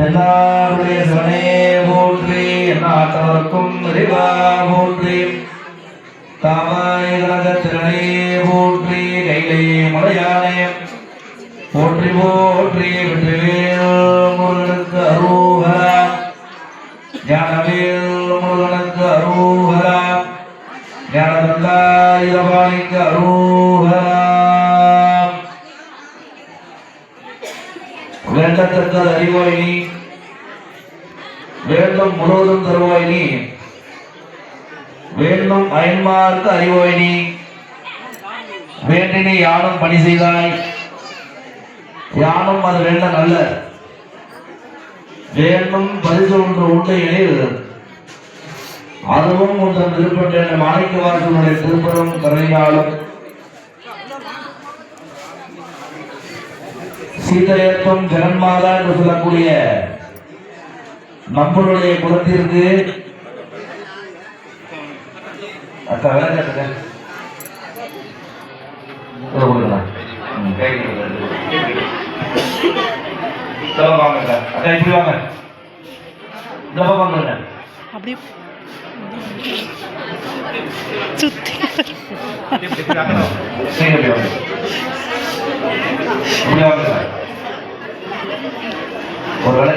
எல்லாருடைய சிவனே போற்றி, என்னாட்டவர்க்கும் இறைவா போற்றி, தாமாய் கனகத்திரனே போற்றி, கைலை மலையானே போற்றி போற்றி, வெற்றிவேல் முருகனுக்கு அரோகரா, ஞானவேல் முருகனுக்கு அரோகரா, ஞானதண்டாயுதபாணிக்கு அரோகரா. வேண்டத்தக்க அறிவாய் நீ, வேண்டும் முழுவதும் தருவாய் நீ, வேண்டும் அயன்மார்க்கு அறிவாய் நீ, வேண்டினி யானும் பணி செய்தாய், யானும் அது வேண்ட நல்ல, வேண்டும் பரிசு ஒன்று உண்டு எனில் அதுவும் உங்கள் திருப்பட்ட மாணிக்க வாசனுடைய திருப்பரம் கருணையாலும் சீதரேற்றம் ஜெகன்மாதா என்று சொல்லக்கூடிய நம்மளுடைய குலத்திற்கு ஒரு வேலை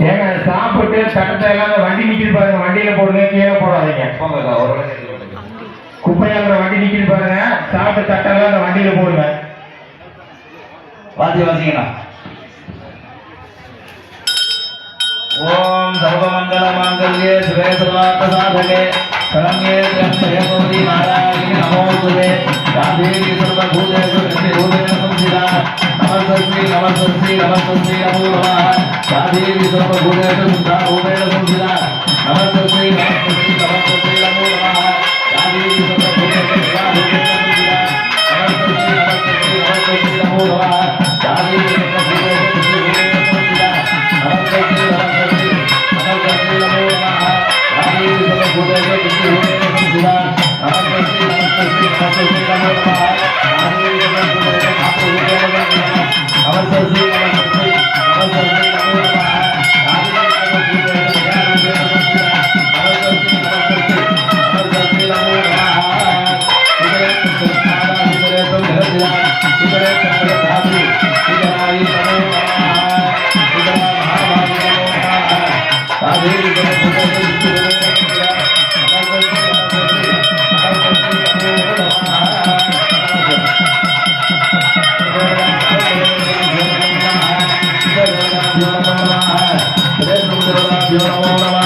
ஏங்க சாப்பிட்டு சட்டத்தை எல்லாம் வண்டி நிக்கிது பாருங்க, வண்டியில போடுங்க, கீழே போடாதீங்க. குப்பையாங்கிற வண்டி நிக்கிது பாருங்க, சாப்பிட்டு சட்டெல்லாம் அந்த வண்டியில போடுங்க. வாசிங்கண்ணா. ஓம் சர்வமங்கல மாங்கல்யே சிவே சர்வார்த்த சாதகே சரண்யே த்ர்யம்பகே கௌரி நாராயணி நமோஸ்துதே காந்தேவி சர்வபூதேஷு நித்யரூபேண சம்ஸ்திதா நமஸ்தஸ்மை நமஸ்தஸ்மை நமஸ்தஸ்மை நமோ நமः காந்தேவி சர்வபூதேஷு நித்யரூபேண சம்ஸ்திதா நமஸ்தஸ்மை நமஸ்தஸ்மை நமஸ்தஸ்மை நமோ நமः காந்தேவி சர்வபூதேஷு நித்யரூபேண சம்ஸ்திதா நமஸ்தஸ்மை நமஸ்தஸ்மை நமஸ்தஸ்மை நமோ நமः காந்தேவி சர்வபூதேஷு நித்யரூபேண சம்ஸ்திதா நமஸ்தஸ்மை நமஸ்தஸ்மை நமஸ்தஸ்மை நமோ நமः காந்தேவி சர்வபூதேஷு நித்யரூபேண சம்ஸ்திதா நமஸ்தஸ்மை நமஸ்தஸ்மை நமஸ்தஸ்மை நமோ நமः காந்தேவி சர்வபூதேஷு நமஸ்தஸ்மை நமஸ்தஸ்மை நமஸ்தஸ்மை நமோ நமः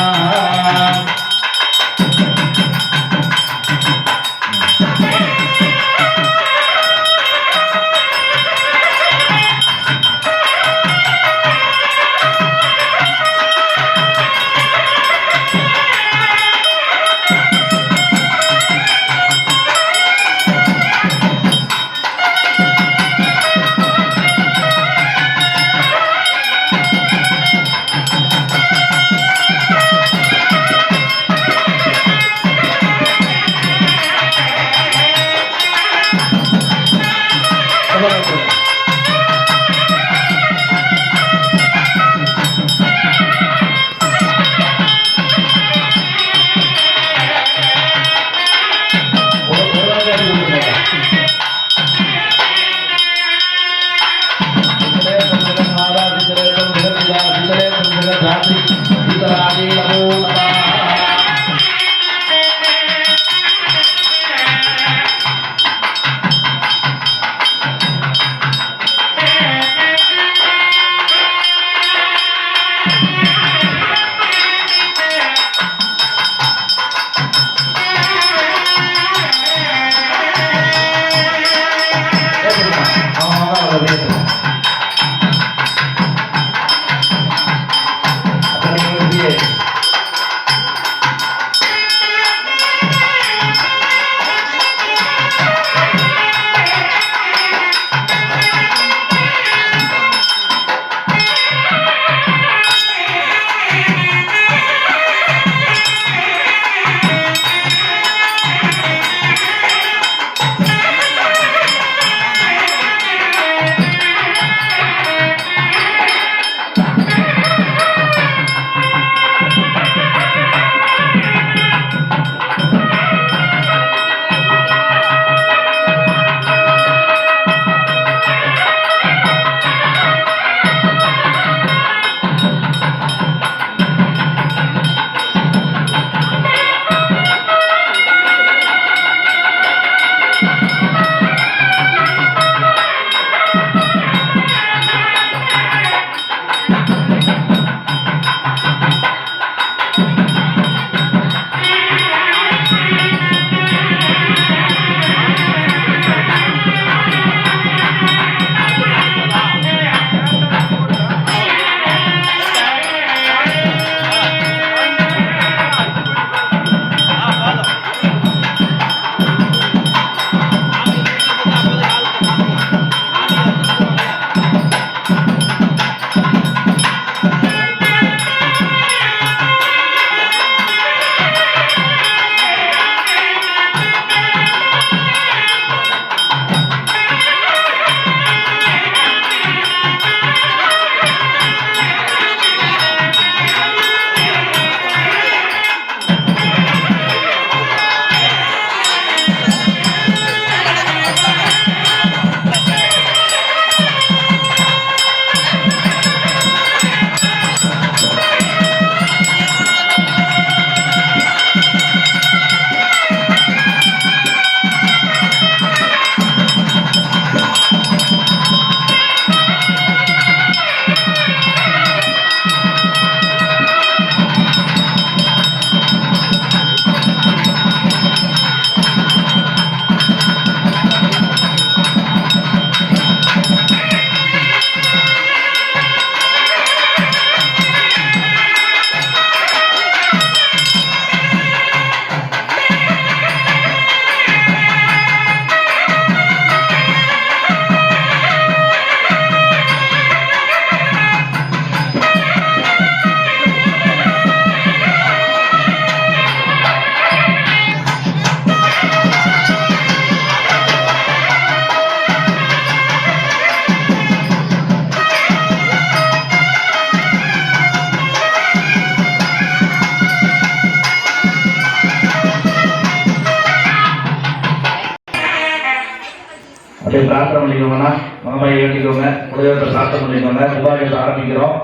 அப்படியே பிரார்த்தனை பண்ணிக்கோங்கன்னா மகமாயை வேண்டிக்கோங்க, குலதெய்வத்தை பிரார்த்தனை பண்ணிக்கோங்க. சௌபாகியத்தை ஆரம்பிக்கிறோம்.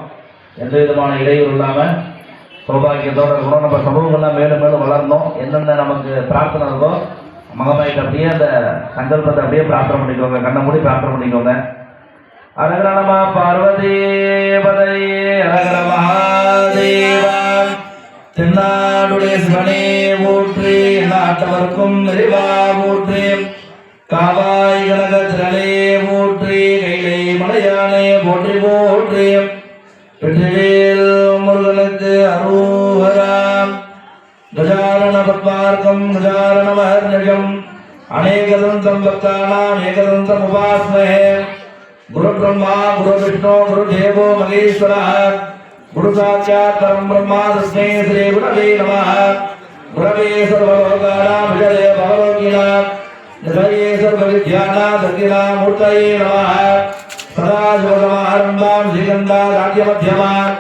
எந்த விதமான இடையூறு இல்லாமல் சௌபாகியத்தோட இருக்கணும். நம்ம சமூகங்கள்லாம் மேலும் மேலும் வளரணும். என்னென்ன நமக்கு பிரார்த்தனை இருக்கோ மகமாயிட்ட அப்படியே அந்த சங்கல்பத்தை அப்படியே பிரார்த்தனை பண்ணிக்கோங்க. கண்ணை மூடி பிரார்த்தனை பண்ணிக்கோங்க. அரகர நம பார்வதி பதையே அரகர மகாதேவா. தென்னாடுடைய சிவனே போற்றி, நாட்டவர்க்கும் நிறைவா போற்றி. காவாய் கனக திரளே போற்றி, கைலை மலையானே போற்றி போற்றி. வெற்றிவேல் முருகனுக்கு அரோகராம். கஜானன பத்மார்க்கம் கஜானன மஹர்நிஜம் அநேகதந்தம் பக்தானாம் ஏகதந்தம் உபாஸ்மஹே. குரு பிரம்மா குரு விஷ்ணு குரு தேவோ மகேஸ்வரः குரு சாட்சாத் பரம் பிரம்மா தஸ்மை ஸ்ரீ குரவே நமः. குரவே சர்வலோகானாம் விஜயே பவலோகினாம் நிதயே சர்வவித்யானாம் தர்கினாம் மூர்த்தயே நமः. சதாசிவசமாரம்பாம் ஸ்ரீகண்டா ராஜ்யமத்யமாம்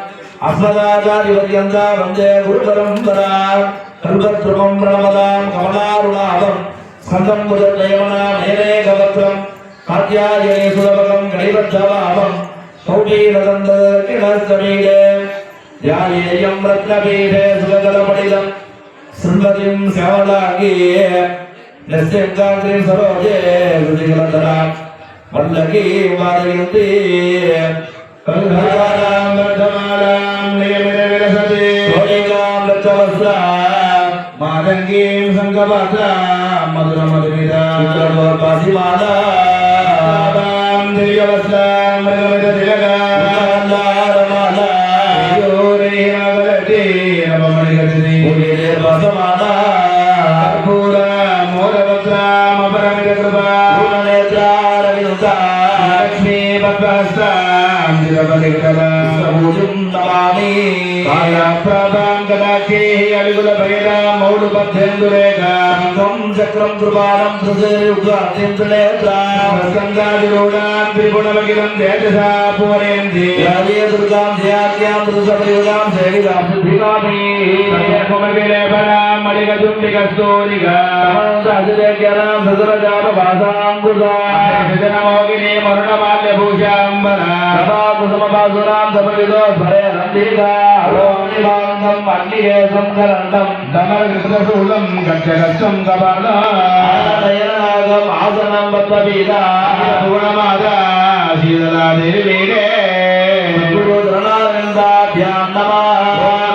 அஸ்மதாச்சாரியவர்யந்தா வந்தே குருபரம்பராம். கல்பத்ருமம் பிரணமதாம் கமலாருணாபம் ஸ்கந்தம் முதல்நயமனாம் ஏனேகவக்ரம் காத்யாயனே சுலபகம் கணைவத்சவாமம் கௌடீரதந்தர்கிணஸ்தமீடே தியாயேயம் ரத்னபீடே சுகதலபடிதம் ஸ்ருண்மதிம் சேவலாங்கியே நிஸ்யங்காங்கிரிம் சரோஜே சுதிகலதராம் வல்லகி வாதயந்தி கல்காராம் வர்தமாலாம் நியமிரவிரசதி சோழிகாம் லட்சவஸ்ராம் மாதங்கீம் சங்கபாத்ராம் மதுரமதுமிதாம் விக்ரமோர் பாசிமாலாம் திரியவஸ்ராம் மிருகமித திலகாம் நாரமாலாம் யோரே நகலதி நவமணிகதி உயிரே பாசமாலாம் கர்ப்பூராம் மோரவஸ்ராம் அபரமித கிருபா லக்ஷ்மீ பத்மஸ்தாம் திரபலிகரம் நமாமி காயாப்ராதாம் கதாக்கேஹி அலிகுலபயதாம் மௌடுபத்யந்துரேகாம் கம் சக்ரம் கிருபாலம் பிரசேயுக்தாத்யம் திரேத்ராம் சங்காதிரோடாம் திரிபுணமகிலம் தேஜசா புவரேந்தி யாயே துர்காம் ஜயாத்யாம் துர்சபயுகாம் சேவிதாம் சுத்திகாமி சத்யகுமகிலேபனாம் மலிகதுண்டிகஸ்தூரிகாம் சாசிரேக்யனாம் சதுரஜாபபாசாம் குசாம் சிதனமோகினி மருணமால்யபூஷாம்பராம் குசுமபாசுராம் சபவிதோ ஸ்வரே ரந்திகா அலோமிவாங்கம் அன்னியே சங்கரண்டம் தமர்கிருதசூலம் கச்சகஸ்தம் கபாலம் ஆசனம் பத்மபீதா பூர்ணமாதா சீதலா தேவீரே குரு திரணானந்தாபியாம் நமः.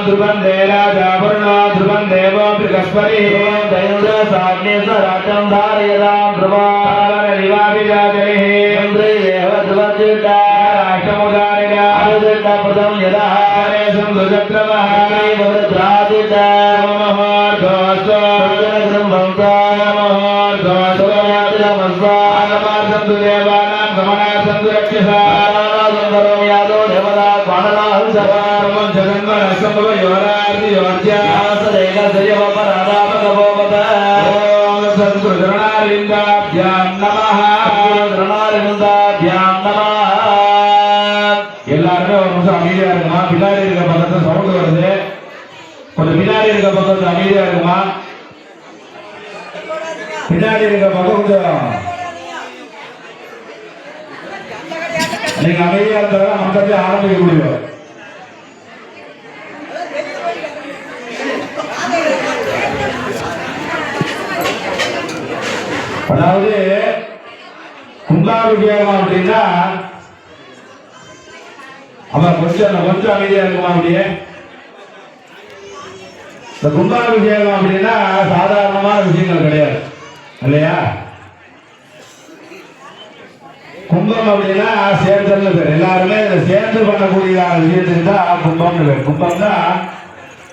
ध्रुवन्दे राजा वरुणो ध्रुवं देवो बृहस्पतिः दैनुदे साग्नेश्वराजं धारयतां ध्रुवारिवाभिजातैः इन्द्रियेव ध्रुवद्युता राष्ट्रमुदारिणा आयुर्दपदं यदा हरे सन्दुजत्रमः भवद्रादिता महोर्धोऽस्तु महोर्धोऽस्तु देवानां गमनार्थं रक्षसा यादो देवता पाणनाहं सभारमं जगन्मन संभव योरार्ति योर्ज्यासरेगा सयवपरादापगवोपदा ओम सद्गुरुचरणारिन्दाभ्यां नमः. சரணாரிந்தாபியாம் நமः. எல்லாருமே ஒரு நிமிஷம் அமைதியா இருக்குமா? பின்னாடி இருக்க பக்கத்துல சவுண்ட் வருது, கொஞ்சம் பின்னாடி இருக்க பக்கத்துல அமைதியா இருக்குமா? பின்னாடி இருக்க பக்கம் கொஞ்சம் நீங்க அமைதியா இருந்தா மக்களே ஆரம்பிக்க முடியும். அதாவது கும்பாபிஷேகம் அப்படின்னா அவன் கொஞ்சம் அமைதியா இருக்குமா? அப்படியே இந்த கும்பாபிஷேகம் அப்படின்னா சாதாரணமான விஷயங்கள் கிடையாது இல்லையா? கும்பம் அப்படின்னா சேர்ந்தல்னு பேர். எல்லாருமே இதை சேர்ந்து பண்ணக்கூடியதான விஷயத்துக்கு தான் கும்பம்னு பேர். கும்பம்னா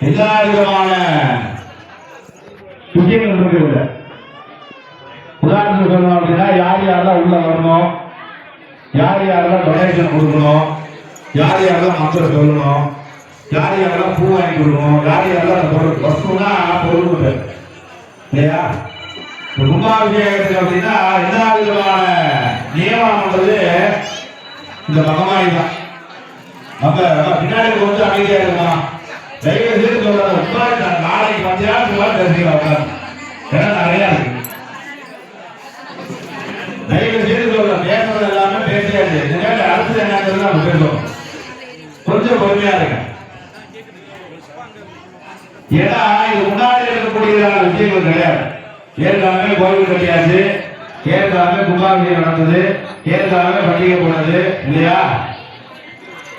எல்லா விதமான விஷயங்கள் இருக்குது. உதாரணத்துக்கு சொல்லணும் அப்படின்னா யார் யாரெல்லாம் உள்ள வரணும், யார் யாரெல்லாம் டொனேஷன் கொடுக்கணும், யார் யாரெல்லாம் மந்திரம் சொல்லணும், யார் யாரெல்லாம் பூ வாங்கி கொடுக்கணும், யார் யாரெல்லாம் அந்த பொருள் வஸ்துனா பொருள் பேர் இல்லையா? இந்த கும்பாபிஷேகத்துக்கு அப்படின்னா எல்லா விதமான நியமனம் பண்றது இந்த மகமாயி தான். நம்ம பின்னாடி கொஞ்சம் அமைதியா இருக்கணும். தயவு செய்து சொல்றாங்க நாளைக்கு மத்தியானம் தெரிஞ்சுக்கலாம். ஏன்னா நிறைய இருக்கு. தயவு செய்து சொல்ல பேசுறது எல்லாமே பேசியாச்சு. இதுக்காக அடுத்தது என்னங்கிறது நம்ம பேசுவோம். கொஞ்சம் பொறுமையா இருங்க. ஏன்னா இது முன்னாடி இருக்கக்கூடியதான விஷயங்கள் கிடையாது. ஏற்கனவே கோவில் கட்டியாச்சு, ஏற்கனவே கும்பாபிஷேகம் நடந்தது, ஏற்கனவே பண்டிகை போனது இல்லையா?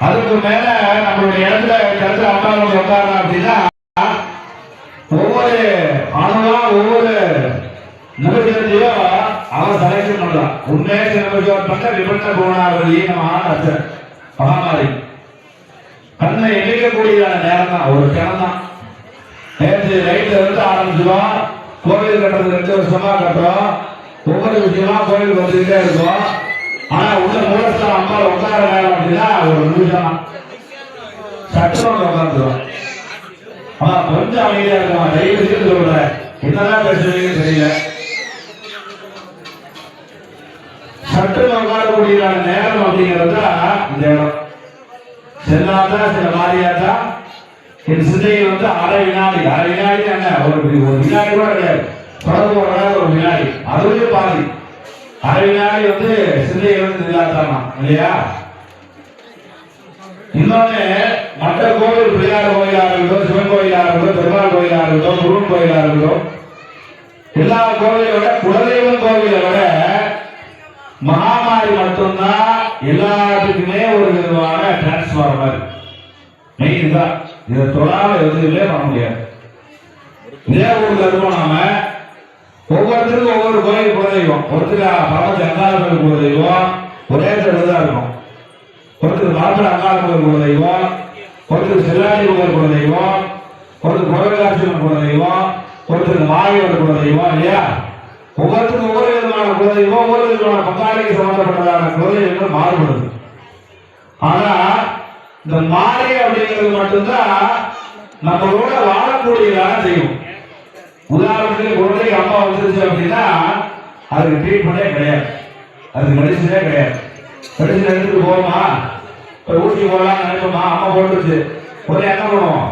அதுக்கு மேல நம்மளுடைய இடத்துல கருத்து அம்மாவோட உட்காரணும் அப்படின்னா ஒவ்வொரு அணுவா ஒவ்வொரு நிமிஷத்தையும் அவன் செலக்ஷன் பண்றான். உண்மையே நிமிஷம் பண்ண விபத்த போனாவதி நம்ம ஆசர் மகாமாரி கண்ணை எண்ணிக்கக்கூடியதான நேரம் தான், ஒரு கிணம் தான். நேற்று ரைட்ல இருந்து ஆரம்பிச்சிடும். கோவில் கட்டுறது 2 வருஷமா கட்டுறோம். ஒவ்வொரு விஷயமா கோவில் வந்துகிட்டே இருக்கும். ஆனா உள்ள மூலஸ்தானம் அம்மா உட்கார நேரம் அப்படின்னா ஒரு நிமிஷம் சட்டம் உட்காந்துரும். ஆனா கொஞ்சம் அமைதியா இருக்கும். தயவு செய்து சொல்றேன், என்னதான் பேசுறீங்கன்னு தெரியல. சட்டம் உட்காரக்கூடியதான நேரம் அப்படிங்கிறது தான் இந்த இடம். செல்லாதா சில மாறியாதா என் சிந்தையில் வந்து அரை வினாடி என்ன ஒரு வினாடி கூட கிடையாது. தொடர்பு ஒரு வினாடி, அதுவே பாதி. அரை வினாடி வந்து சிந்தையை வந்து இல்லாதாமா இல்லையா? இன்னொன்னு மற்ற கோவில் பிள்ளையார் கோயிலாக இருக்கட்டும், சிவன் கோயிலாக இருக்கட்டும், பெருமாள் கோயிலாக இருக்கட்டும், முருகன் கோயிலாக இருக்கட்டும், எல்லா கோவிலோட குலதெய்வம் கோவிலை விட மகாமாரி மட்டும்தான் எல்லாத்துக்குமே ஒரு விதமான டிரான்ஸ்பார்மர். மெயின் தான். இதை தொடாம எதுவுமே பண்ண முடியாது. இதே ஊருக்கு இருக்கோம் நாம. ஒவ்வொருத்தருக்கும் ஒவ்வொரு கோயில் குலதெய்வம். ஒருத்தருக்கு பரமத்தி அங்காளம்மன் குலதெய்வம் ஒரே தடவை தான் இருக்கும். ஒருத்தருக்கு மரப்பட அங்காளம்மன் குலதெய்வம், ஒருத்தருக்கு செல்லாடி குலதெய்வம், ஒருத்தருக்கு கோவிலாட்சியம்மன் குலதெய்வம், ஒருத்தருக்கு மாரியம்மன் குலதெய்வம் இல்லையா? ஒவ்வொருத்தருக்கும் ஒவ்வொரு விதமான குலதெய்வம், ஒவ்வொரு விதமான பங்காளிக்கு சம்பந்தப்பட்டதான குலதெய்வங்கள் மாறுபடுது. ஆனா இந்த மாறி அப்படிங்கிறது மட்டும்தான் நம்மளோட வாழக்கூடியதாக செய்யும். உதாரணத்துக்கு குழந்தைக்கு அம்மா வந்துருச்சு அப்படின்னா அதுக்கு ட்ரீட்மெண்டே கிடையாது, அதுக்கு மெடிசனே கிடையாது. மெடிசன் எடுத்துட்டு போவோமா, ஊசி போடலாம் நினைப்போமா, அம்மா போட்டுருச்சு உடனே என்ன பண்ணுவோம்,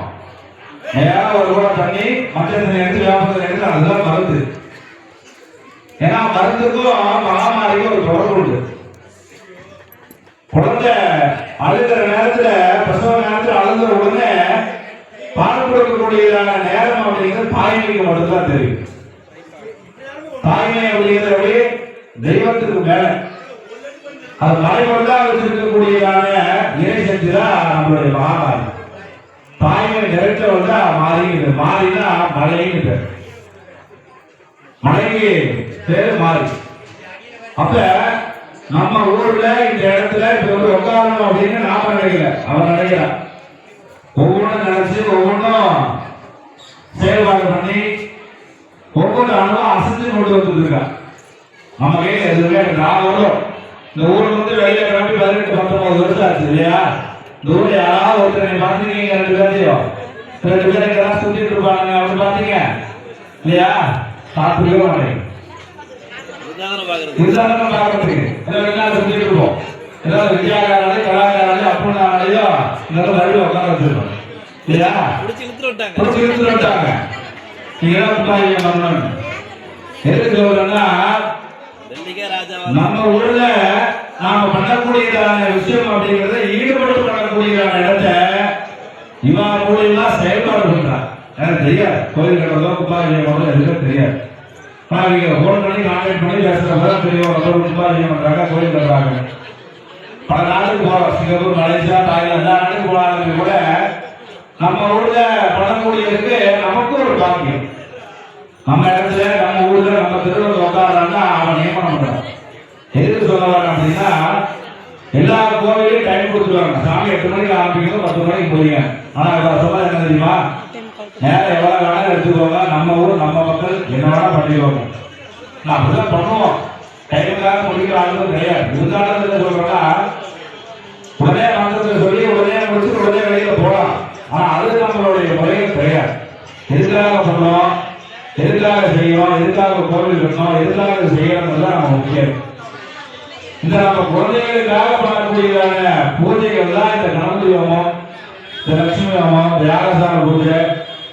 ஏதாவது ஒரு கூட தண்ணி மச்சனை எடுத்து வியாபாரத்தை எடுத்து அதுதான் மருந்து. ஏன்னா மருந்துக்கும் மகாமாரிக்கும் ஒரு தொடர்பு உண்டு. குழந்தை அழுகிற நேரத்துல, பிரசவ நேரத்துல அழுகிற உடனே பால் கொடுக்கக்கூடியதான நேரம் அப்படிங்கிறது தாய்மைக்கு மட்டும்தான் தெரியும். தாய்மை அப்படிங்கிறது அப்படி தெய்வத்துக்கு மேல அது மறைமுறையா வச்சிருக்கக்கூடியதான இறை சக்தி தான் நம்மளுடைய மகாமாரி. தாய்மை நிறைத்த வந்தா மாறின்னு, மாறினா மழைன்னு பேர். மழைக்கு பேரு மாறி. அப்ப நம்ம ஊர்ல இந்த இடத்துல இப்ப வந்து உட்காரணும் அப்படின்னு நாம நினைக்கல, அவன் நினைக்கிறான். ஒவ்வொன்றும் நினைச்சு ஒவ்வொன்றும் செயல்பாடு பண்ணி ஒவ்வொரு அணுவும் அசைஞ்சு கொண்டு வந்துருக்கான். நம்ம கையில எதுவுமே நான் வரும். இந்த ஊருக்கு வந்து வெளியில கிளம்பி 18-19 வருஷம் ஆச்சு இல்லையா? இந்த ஊர்ல யாராவது ஒருத்தர் பார்த்துருக்கீங்க, 2 பேரையும் 2 பேரை எல்லாம் சுத்திட்டு இருப்பாங்க அப்படின்னு பாத்தீங்க இல்லையா? பார்த்துக்கவே மாட்டேங்க. இதுதான் பாக்குறதுக்கு எல்லாம் சுத்திட்டு இருப்போம். ஏதாவது வித்யாகாராலே கலாகாராலே அப்படின்னாலையோ இந்த மறுபடியும் உட்கார வச்சிருக்கோம் இல்லையா? பிடிச்சி இழுத்து விட்டாங்க. நீங்க பண்ணணும் எதுக்கு சொல்றேன்னா, நம்ம ஊர்ல நாம பண்ணக்கூடியதான விஷயம் அப்படிங்கறத ஈடுபட்டு பண்ணக்கூடியதான இடத்த இவன் மூலியமா செயல்பாடு பண்றான். எனக்கு தெரியாது கோயில் கட்டுறதோ கும்பாபிஷேகம் எதுவும் தெரியாது. ஆனா இவங்க போன் பண்ணி கான்டாக்ட் பண்ணி பேசுறப்ப பெரியவங்க கும்பாபிஷேகம் பண்றாங்க, கோயில் கட்டுறாங்க. பல நாட்டுக்கு போறோம், சிங்கப்பூர், மலேசியா, தாய்லாந்து எல்லா நாட்டுக்கு போனாலும் கூட நம்ம ஊர்ல பண்ணக்கூடியதுக்கு நமக்கும் ஒரு பாக்கியம். நம்ம இடத்துல நம்ம ஊர்ல நம்ம திருவிழா உட்காரான்னா அவன் நியமனம் பண்றான். எதுக்கு சொல்ல வர அப்படின்னா, எல்லா கோவிலையும் டைம் கொடுத்துருவாங்க. சாமி 8 மணிக்கு ஆரம்பிக்கணும், 10 மணிக்கு போறீங்க. ஆனா சொல்ல என்ன தெரியுமா, நேரம் எவ்வளவு வேணாலும் எடுத்துக்கோங்க, நம்ம ஊர் நம்ம மக்கள் என்ன வேணா பண்ணிடுவாங்க. நான் அப்படிதான் பண்ணுவோம். டைமுக்காக முடிக்கிற ஆளுநர் கிடையாது. இருந்தாலும் சொல்றேன்னா உடனே மந்திரத்தை சொல்லி உடனே முடிச்சு உடனே வெளியில போகலாம். ஆனா அது நம்மளுடைய முறைகள் கிடையாது. எதுக்காக பண்ணோம், எதுக்காக செய்யணும், எதுக்காக கோவில் கட்டணும், எதுக்காக செய்யணும் தான் நம்ம முக்கியம். இந்த நம்ம குழந்தைகளுக்காக பண்ணக்கூடியதான பூஜைகள் தான் இந்த கணபதி ஹோமம், இந்த லட்சுமி ஹோமம், இந்த யாகசான பூஜை,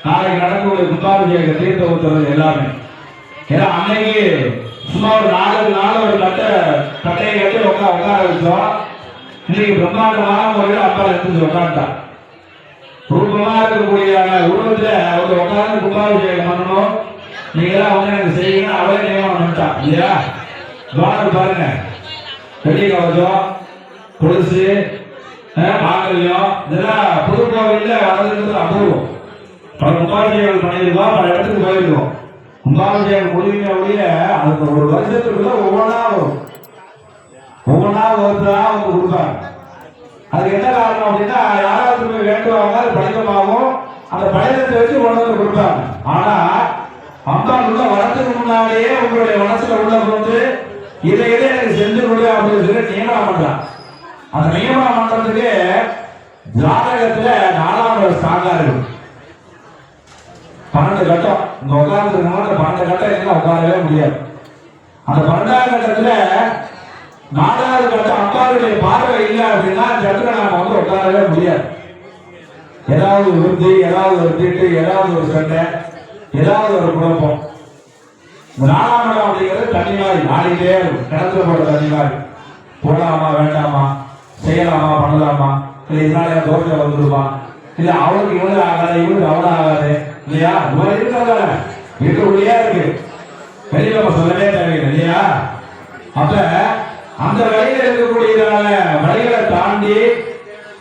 நாளைக்கு நடக்கக்கூடிய கும்பாபிஷேக தீர்த்த ஊத்துறது எல்லாமே. ஏன்னா அன்னைக்கு சும்மா ஒரு 4 நாள் ஒரு கட்டையை கட்டி உட்கார வச்சோம். இன்னைக்கு பிரம்மாண்டமான முறையில் அப்பா எடுத்து உட்காந்துட்டான். ரூபமா இருக்கக்கூடிய உருவத்துல அவங்க உட்காந்து கும்பாபிஷேகம் பண்ணணும். நீங்க எல்லாம் வந்து எனக்கு செய்யணும் அவளே நியமனம் பண்ணிட்டான் இல்லையா? கவனம் பாருங்க, வெள்ளி கவசம், கொலுசு, மாங்கல்யம் இதெல்லாம் புது கோவில்ல வளர்ந்துருக்கிறது அபூர்வம். பல கும்பாபிஷேகம் பண்ணியிருக்கோம், பல இடத்துக்கு போயிருக்கோம். கும்பாபிஷேகம் முடிவுங்க ஒழிய அதுக்கு ஒரு வருஷத்துக்குள்ள ஒவ்வொன்றா ஒருத்தரா வந்து கொடுப்பாங்க. அதுக்கு என்ன காரணம் அப்படின்னா, யாராவது போய் வேண்டுவாங்க, அது படைத்தமாகவும் அந்த படைத்தத்தை வச்சு கொண்டு வந்து கொடுப்பாங்க. ஆனா அம்பாள் உள்ள வரத்துக்கு முன்னாடியே உங்களுடைய மனசுல உள்ள வந்து இதை எனக்கு செஞ்சு கொடு அப்படின்னு சொல்லி நியமனம் பண்றான். அந்த நியமனம் பண்றதுக்கு ஜாதகத்துல 4வது ஸ்தானம் இருக்கும். 12 கட்டம் இங்க உட்கார்ந்து 12 கட்டம் இருந்தா உட்காரவே முடியாது. அந்த 12வது கட்டத்துல 4வது கட்டம் அம்பாளுடைய பார்வை இல்லை அப்படின்னா சட்டுல நாம வந்து உட்காரவே முடியாது. ஏதாவது ஒரு விருத்தி, ஏதாவது ஒரு தீட்டு, ஏதாவது ஒரு சண்டை, ஏதாவது ஒரு குழப்பம். 4ஆம் இடம் அப்படிங்கிறது தண்ணி மாதிரி ஆடிட்டே இருக்கும். கிணத்துல போட தண்ணி மாதிரி போடலாமா வேண்டாமா, செய்யலாமா பண்ணலாமா, இல்லை இதனால தோற்ற வந்துருமா, இல்ல அவளுக்கு இவனு ஆகாது இவனுக்கு அவனும் ஆகாது இல்லையா? இவன் இருக்கிறத வீட்டுக்குள்ளேயே இருக்கு, வெளியில நம்ம சொல்லவே தேவையில்லை இல்லையா? அப்ப அந்த வழியில இருக்கக்கூடியதான வழிகளை தாண்டி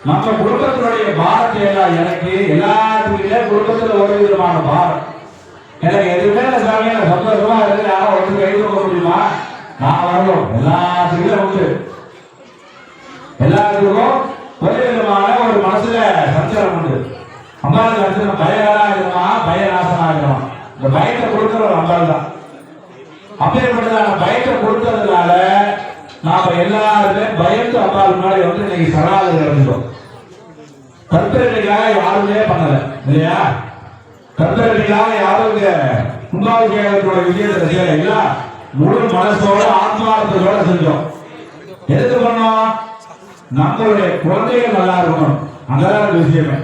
நம்ம குடும்பத்தினுடைய பாரத்தை எல்லாம் எனக்கு எல்லாத்துக்குமே குடும்பத்துல ஒரு விதமான பாரம். எனக்கு எதுவுமே சாமி சந்தோஷமா இருக்கு, யாரும் ஒன்று கை தூக்க முடியுமா? நான் வரணும். எல்லாத்துக்குமே உண்டு, எல்லாத்துக்கும் ஒரே விதமான ஒரு மனசுல சஞ்சலம் உண்டு. அம்பாளுக்கு அடுத்து பயகாரா இருக்கணுமா, பயநாசனா இருக்கணும். இந்த பயத்தை கொடுக்கிற ஒரு அம்பாள் தான். அப்பேற்பட்டதான பயத்தை கொடுத்ததுனால நாம எல்லாருமே பயந்து அம்பாள் முன்னாடி வந்து இன்னைக்கு சரணாகதி இருந்தோம். கற்பனைக்காக யாருமே பண்ணல இல்லையா? கற்பனைக்காக யாரும் கும்பாபிஷேகத்தோட விஷயத்தை செய்யல இல்ல, முழு மனசோட ஆத்மார்த்தத்தோட செஞ்சோம். எதுக்கு பண்ணோம்? நம்மளுடைய குழந்தைகள் நல்லா இருக்கணும். அங்கதான் விஷயமே.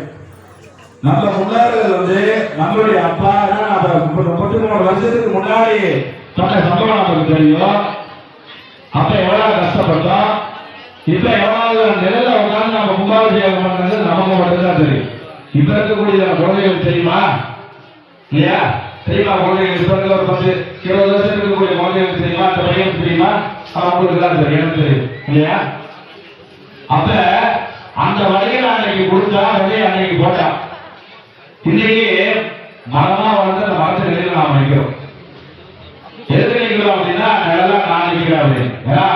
நம்ம முன்னோர்கள் வந்து நம்மளுடைய அப்பா 33 வருஷத்துக்கு முன்னாடி பண்ண சம்பளம் நமக்கு தெரியும். அப்ப எவ்வளவு கஷ்டப்பட்டோம், இப்ப எவ்வளவு நிலையில உட்காந்து நம்ம கும்பாபிஷேகம் பண்றது நமக்கு மட்டும்தான் தெரியும். இப்ப இருக்கக்கூடிய குழந்தைகள் தெரியுமா இல்லையா? தெரியுமா? குழந்தைகள் இப்ப இருக்க ஒரு 10-20 வருஷம் இருக்கக்கூடிய குழந்தைகள் தெரியுமா? அந்த பையன் தெரியுமா? அவங்களுக்கு தான் தெரியும், எனக்கு தெரியும் இல்லையா? அப்ப அந்த வழிகளை அன்னைக்கு கொடுத்தா, வழியை அன்னைக்கு போட்டா, இன்னைக்கு மரமா வளர்ந்து அந்த மரத்து நிலையில நாம் நிற்கிறோம். எதுக்கு நிற்கிறோம் அப்படின்னா, நிழலா நான் நிற்கிறேன் அப்படின்னு. ஏன்னா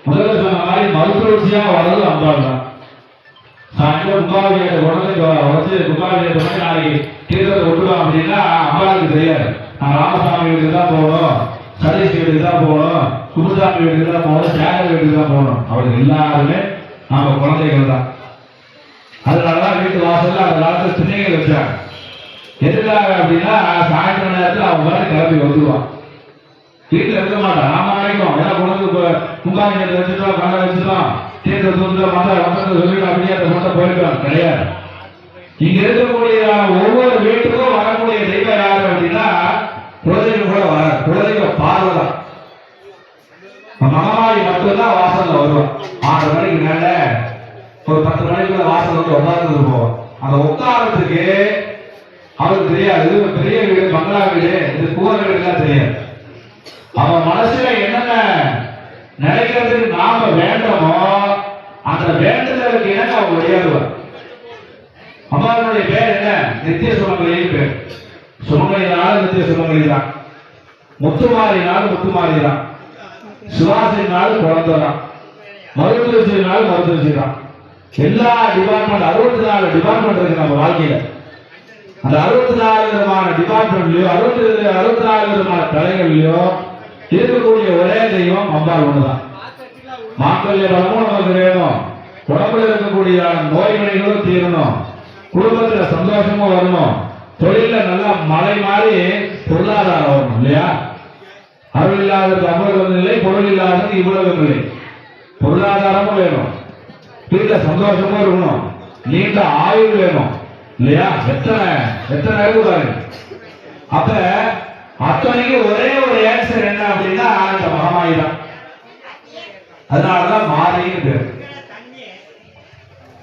முதல்ல சொன்ன மாதிரி மருத்துவச்சியா வர்றது அம்பாள் தான். சாயந்தரம் கும்பாபிஷேகத்தை உடனே கும்பாபிஷேகத்தை நாளைக்கு தீர்த்தத்தை விட்டுருவோம் அப்படின்னா அம்பாளுக்கு தெரியாது. நான் ராமசாமி வீட்டுக்கு தான் போகணும், சதீஷ் வீட்டுக்கு தான் போகணும், குருசாமி வீட்டுக்கு தான் போகணும், சேகர் வீட்டுக்கு தான் போகணும். அவருக்கு எல்லாருமே நாம குழந்தைகள் தான். அதனாலதான் வீட்டு வாசல்ல அந்த காலத்துல திண்ணைகள் வச்சாங்க. எதுக்காக அப்படின்னா சாயந்தர நேரத்தில் அவங்க மாதிரி கிளம்பி வந்துடுவான், வீட்டுல இருக்க மாட்டான். நாம நினைக்கும் ஏன்னா குழந்தை கும்பாபிஷேகத்தை வச்சுட்டோம், கண்ணை வச்சுட்டோம், தீர்த்தத்தை மந்திரத்தை சொல்லிட்டு அப்படியே அந்த மொத்தம் போயிருக்காங்க. கிடையாது. இங்க இருக்கக்கூடிய ஒவ்வொரு வீட்டுக்கும் வரக்கூடிய தெய்வம் யாரு அப்படின்னா குழந்தைகள் கூட வர குழந்தைகள் பார்வைதான். மகமாயி மட்டும்தான் வாசல்ல வருவான். 6 மணிக்கு மேல ஒரு 10 மணிக்குள்ள வாசல் வந்து உட்கார்ந்து போவான். அந்த உட்காரத்துக்கு அவருக்கு தெரியாது பெரிய வீடு, பங்களா வீடு, இது கூரை வீடுலாம் தெரியாது. அவன் மனசுல என்னென்ன நினைக்கிறதுக்கு நாம வேண்டமோ அந்த வேண்டுதலுக்கு என்னங்க அவன் வெளியேறுவார். அம்மாவுடைய பேர் என்ன? நித்திய சுமங்கலின்னு பேர். சுமங்கலினாலும் நித்திய சுமங்கலி தான், முத்துமாரினாலும் முத்துமாரி தான், சுவாசினாலும் குழந்தை தான், மருத்துவச்சினாலும் மருத்துவச்சி தான். எல்லா டிபார்ட்மெண்ட் 64 டிபார்ட்மெண்ட் இருக்கு நம்ம வாழ்க்கையில. அந்த 64 விதமான டிபார்ட்மெண்ட்லயோ 64 விதமான கலைகள்லயோ இருக்கக்கூடிய ஒரே தெய்வம் அம்பாள் ஒண்ணுதான். மாங்கல்ய பலமும் நமக்கு வேணும், உடம்புல இருக்கக்கூடிய நோய்களும் தீரணும், குடும்பத்துல சந்தோஷமும் வரணும், தொழில நல்லா மலை மாறி பொருளாதாரம் வரணும் இல்லையா? அருள் இல்லாதது அமிர்தம் இல்லை, பொருள் இல்லாதது இவ்வளவு இல்லை. பொருளாதாரமும் வேணும், வீட்டுல சந்தோஷமும் இருக்கணும், நீண்ட ஆயுள் வேணும் இல்லையா? எத்தனை இருக்கு பாருங்க. அப்ப அத்தனைக்கு ஒரே ஒரு ஆன்சர் என்ன அப்படின்னா இந்த மகமாயி தான். அதனாலதான் மாரின்னு பேர்.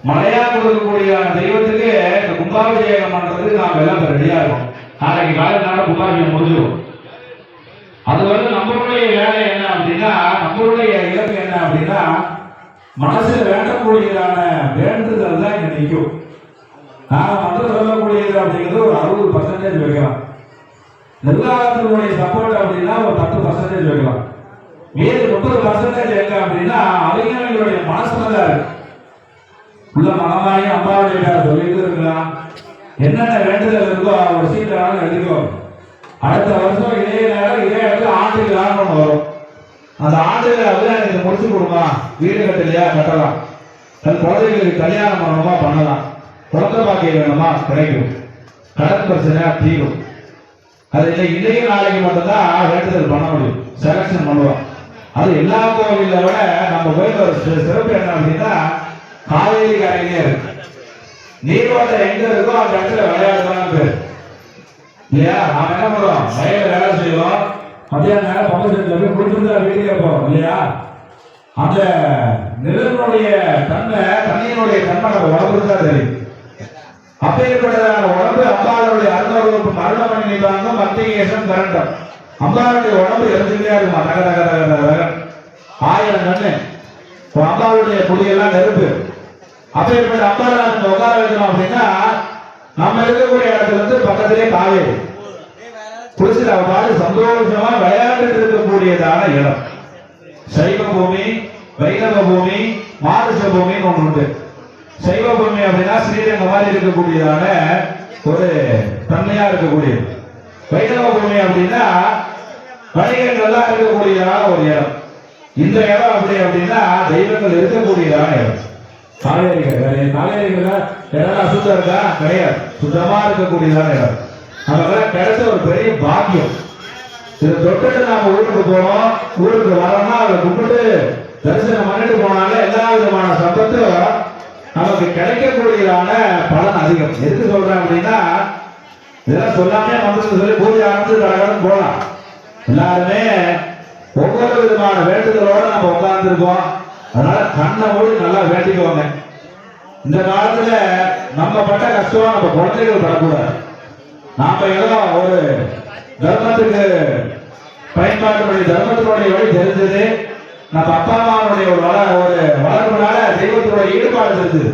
மழையா கொடுக்கக்கூடிய தெய்வத்துக்கு இந்த கும்பாபிஷேகம் பண்றதுக்கு நாம் எல்லாம் ரெடியா இருக்கோம். நாளைக்கு காலையில கும்பாபிஷேகம் முடிஞ்சிடும். அது வந்து நம்மளுடைய வேலை என்ன அப்படின்னா, நம்மளுடைய இலக்கு என்ன அப்படின்னா, மனசுல வேண்டக்கூடியதான வேண்டுதல் தான் இங்க நிற்கும். நாம மந்திரம் சொல்லக்கூடியது அப்படிங்கிறது ஒரு 60% வைக்கலாம். நிர்வாகத்தினுடைய சப்போர்ட் அப்படின்னா ஒரு 10% வைக்கலாம். மீது 30% எங்க அப்படின்னா அவங்களுடைய மனசுல தான் இருக்கு. உள்ள மனமாயி அம்மாவுடைய சொல்லிட்டு இருக்கலாம். என்னென்ன வேண்டுதல் இருக்கோ ஒரு சீட்டாலும் எழுதிக்கோ. அடுத்த வருஷம் இதே நேரம் இதே இடத்துல ஆண்டுக்கு ஒன்று வரும். அந்த ஆண்டுல எனக்கு முடிச்சு கொடுமா, வீடு கட்டலையா கட்டலாம், தன் குழந்தைகளுக்கு கல்யாணம் பண்ணணுமா பண்ணலாம், குழந்தை பாக்கியம் வேணுமா கிடைக்கும், கடன் பிரச்சனையா தீரும். அது இல்லை இன்னைக்கு நாளைக்கு மட்டும்தான் வேண்டுதல் பண்ண முடியும், செலக்ஷன் பண்ணுவோம். அது எல்லா கோவிலை விட நம்ம கோயில் ஒரு சிறப்பு என்ன அப்படின்னா காவேரி கரையிலே இருக்கு. நீர்வட்டம் எங்க இருக்கோ அந்த இடத்துல விளையாடுதான் பேர் இல்லையா. நாம என்ன பண்ணுவோம், வயல வேலை செய்வோம், மத்தியான நேரம் பம்பு செட்ல போய் குளிச்சுட்டு வீட்டுக்கு போவோம் இல்லையா. அந்த நிலனுடைய தன்மை, தண்ணியினுடைய தன்மை நம்ம உடம்புக்கு தான் தெரியும். அப்பேற்பட்டதான உடம்பு அம்பாளுடைய 600 மரணமணி நிற்பாங்க மத்தியேசம் கரண்டம். அம்பாளுடைய உடம்பு எரிஞ்சுக்கிட்டே இருக்குமா, தக தக தக தக 1000 கண்ணு. அம்பாளுடைய குடியெல்லாம் நெருப்பு. அப்பேற்பட்ட அம்பாளை நம்ம உட்கார வைக்கணும் அப்படின்னா நம்ம இருக்கக்கூடிய இடத்துல இருந்து பக்கத்திலே காவேரி குளிச்சுட்டு அவ பாடு சந்தோஷமா விளையாண்டு இருக்கக்கூடியதான இடம். சைவ பூமி, வைணவ பூமி, மாருஷ பூமின்னு ஒன்று உண்டு. சைவ பூமி அப்படின்னா ஸ்ரீரங்கம் மாதிரி இருக்கக்கூடியதான ஒரு தன்மையா இருக்கக்கூடியது. வைணவ பூமி அப்படின்னா வணிகங்கள்லாம் இருக்கக்கூடியதான ஒரு இடம். இந்த இடம் அப்படி அப்படின்னா தெய்வங்கள் இருக்கக்கூடியதான இடம். காவேரிகள் காவேரிகள் இடம் அசுத்தம் இருக்கா கிடையாது, சுத்தமா இருக்கக்கூடியதான இடம். நமக்கு கிடைச்ச ஒரு பெரிய பாக்கியம். இதை தொட்டுட்டு நாம ஊருக்கு போனோம், ஊருக்கு வரோம்னா அதை கும்பிட்டு தரிசனம் பண்ணிட்டு போனால எல்லா விதமான சம்பத்தும் நமக்கு கிடைக்கக்கூடியதான பலன் அதிகம். எதுக்கு சொல்றேன் அப்படின்னா இதெல்லாம் சொல்லாமே வந்து சொல்லி பூஜை ஆரம்பிச்சு கடகடன் போலாம். எல்லாருமே ஒவ்வொரு விதமான வேண்டுதலோட நம்ம உட்கார்ந்துருக்கோம். அதனால கண்ணை மூடி நல்லா வேண்டிக்குவாங்க. இந்த காலத்துல நம்ம பட்ட கஷ்டம் நம்ம குழந்தைகள் படக்கூடாது. நாம ஏதோ ஒரு தர்மத்துக்கு பயன்பாட்டுடைய தர்மத்தினுடைய வழி தெரிஞ்சது, நம்ம அப்பா அம்மாவுடைய ஒரு வளர்ப்புனால தெய்வத்தினுடைய ஈடுபாடு தெரிஞ்சது.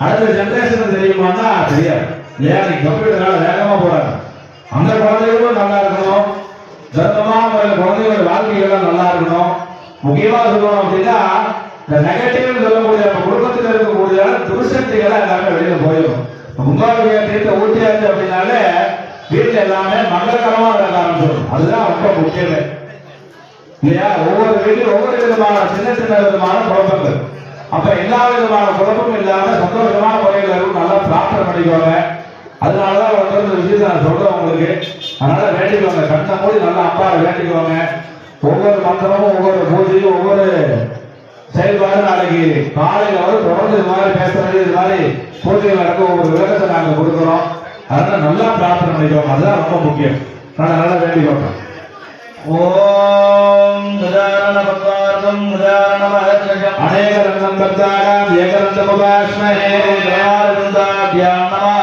அடுத்த ஜெனரேஷன் தெரியுமான்னா தெரியாது. ஏன் நீ கம்ப்யூட்டர்னால வேகமா போறாங்க. அந்த குழந்தைகளும் நல்லா இருக்கணும், தர்மமா குழந்தைகளோட வாழ்க்கைகள்லாம் நல்லா இருக்கணும். முக்கியமா சொல்லணும் அப்படின்னா இந்த நெகட்டிவ் சொல்லக்கூடிய குடும்பத்தில் இருக்கக்கூடிய துருசக்திகளை எல்லாமே வெளியில போயிடும். கும்பாபிஷேக தீர்த்த ஊட்டியாச்சு அப்படின்னாலே வீட்டுல எல்லாமே மங்களகரமா நடக்க ஆரம்பிச்சிடும். அதுதான் ரொம்ப முக்கியமே இல்லையா. ஒவ்வொரு வீட்டிலும் ஒவ்வொரு விதமான சின்ன சின்ன விதமான குழப்பங்கள். அப்ப எல்லா விதமான குழப்பமும் இல்லாம சந்தோஷமான முறையில் நல்லா பிரார்த்தனை பண்ணிக்குவாங்க. அதனாலதான் ஒன்று விஷயத்தை நான் சொல்றேன் உங்களுக்கு. அதனால வேண்டிக்குவாங்க, கண்ணை மூடி நல்லா அப்பாவை வேண்டிக்குவாங்க. ஒவ்வொரு மந்திரமும் ஒவ்வொரு பூஜையும் ஒவ்வொரு செயல்பாடு நாளைக்கு காலையில வந்து தொடர்ந்து இது மாதிரி பேச வேண்டிய இது மாதிரி பூஜைகள் நடக்கும். ஒவ்வொரு விளக்கத்தை நாங்கள் கொடுக்குறோம். அதனால நல்லா பிரார்த்தனை பண்ணிக்குவோம். அதுதான் ரொம்ப முக்கியம். நான் நல்லா வேண்டிக்குவோம். ஓம் உதாரண பத்மார்த்தம் உதாரணம் அநேக ரங்கம் பக்தாராம் ஏகரந்தமுபாஸ்மஹே